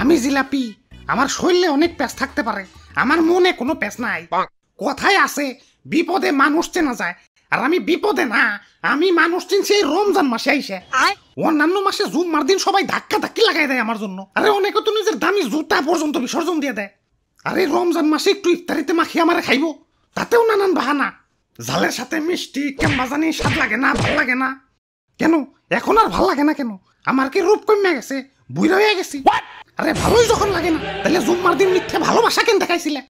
আমি জিলাপি, আমার শরীরে অনেক প্যাঁচ থাকতে পারে, আমার মনে কোনো প্যাঁচ নাই। কথায় আছে বিপদে মানুষ চেনা যায়, আর আমি বিপদে না, আমি মানুষ চিনছি এই রমজান মাসে আইসে। অন্যান্য মাসে জুম্মার দিন সবাই ধাক্কা ধাক্কি লাগাই দেয় আমার জন্য, আরে অনেকে তো নিজের দামি জুতা পর্যন্ত বিসর্জন দিয়ে দেয়। আরে রমজান মাসে একটু ইফতারিতে মাখিয়ে আমারে খাইবো, তাতেও নানান বাহানা। ঝালের সাথে মিষ্টি কেমন জানি স্বাদ লাগে না, ভাল লাগে না কেন? এখন আর ভাল লাগে না কেন? আমার কি রূপ কমে গেছে, বুইরা হয়ে গেছি? আরে ভালোই যখন লাগে না, তাহলে জুম্মার দিন মিথ্যে ভালোবাসা কেন দেখাইছিলে?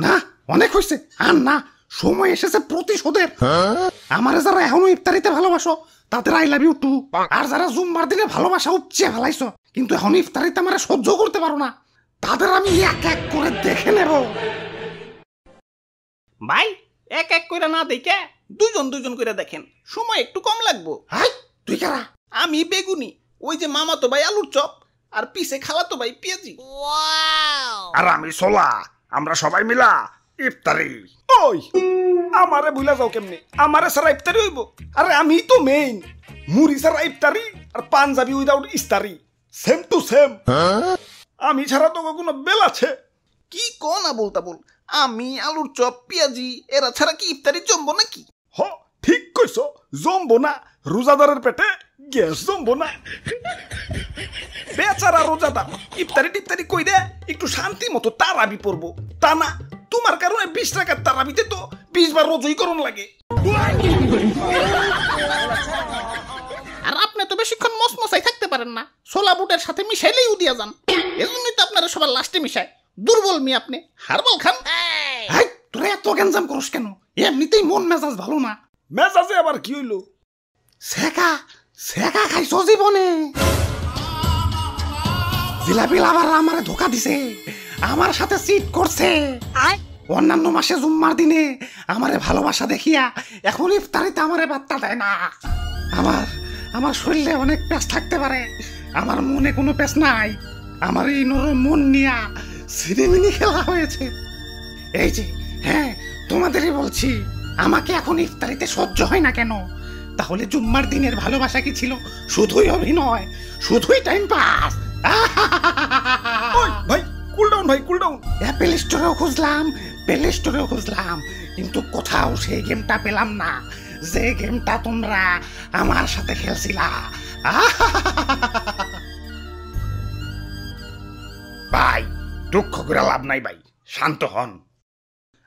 না অনেক হয়েছে, আর না, সময় এসেছে প্রতিশোধের। আমারে যারা এখনো ইফতারিতে ভালোবাসো তাদের আই লাভ ইউ টু, আর যারা জুম্মার দিনে ভালোবাসা উপচে ফেলাইছো কিন্তু এখন ইফতারিতে আমারে সহ্য করতে পারো না, তাদের আমি এক এক করে দেখে নেব। ভাই এক এক করে না দেখে দুজন দুজন করে দেখেন, সময় একটু কম লাগবো। হাই তুই কারা? আমি বেগুনি, ওই যে মামাতো ভাই আলুর চপ, আর পিছে খালাতো ভাই পেঁয়াজি। আর আমি সোলা, আমরা সবাই মিলা ইফতারি। ওই আমারে ভুলা যাও কেমনে? আমারে সারা ইফতারি হইব? আরে আমি তো মেইন, মুড়ি সারা ইফতারি আর পাঞ্জাবি উইদাউট ইস্তারি, সেম টু সেম। আমি ছাড়া তো কোনো বেল আছে? কি কোন বলতা বল, আমি আলুর চপ পেঁয়াজি এরা ছাড়া কি ইফতারি জমবো নাকি? হ ঠিক কইছো, জমবো না, রোজাদারের পেটে গ্যাস জমবো না। বেচারা রোজাদার ইফতারি টিফতারি কইরে একটু শান্তি মতো তারাবি পড়বো, তা না, তোমার কারণে 20 টাকার তারাবিতে তো 20 বার রোজই করণ লাগে। আর আপনি তো বেশিক্ষণ মসমসাই থাকতে পারেন না, ছোলা বুটের সাথে মিশাইলেই উদিয়া যান, এজন্যই তো আপনারা সবার লাস্টে মিশায়। দুর্বল মি আপনি, হারবাল খান। হাই তোরা এত গ্যাঞ্জাম করস কেন? এমনিতেই মন মেজাজ ভালো না। মেজাজে আবার কি হইলো? সেকা সেকা খাইছো জীবনে? জিলাপি লাভার আমারে ধোকা দিছে, আমার সাথে চিট করছে। অন্যান্য মাসে জুম্মার দিনে আমারে ভালোবাসা দেখিয়া এখন ইফতারিতে আমারে বার্তা দেয় না। আমার শরীরে অনেক প্যাঁচ থাকতে পারে, আমার মনে কোনো প্যাঁচ নাই। আমার এই নরম মন নিয়া সিনেমিনি খেলা হয়েছে। এই যে হ্যাঁ, তোমাদেরই বলছি, আমাকে এখন ইফতারিতে সহ্য হয় না কেন? তাহলে জুম্মার দিনের ভালোবাসা কি ছিল শুধুই অভিনয়, শুধুই টাইম পাস? ওই ভাই কুল ডাউন, ভাই কুল ডাউন। অ্যাপেল স্টোরেও খুঁজলাম, প্লে স্টোরেও খুঁজলাম, কিন্তু কোথাও সেই গেমটা পেলাম না, যে গেমটা তোমরা আমার সাথে খেলছিলা। ভাই দুঃখ করে লাভ নাই ভাই, শান্ত হন।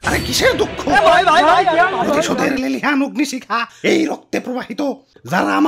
আরে কিসের দুঃখ? প্রতিশোধের লেলিহান অগ্নিশিখা এই রক্তে প্রবাহিত, যারা আমার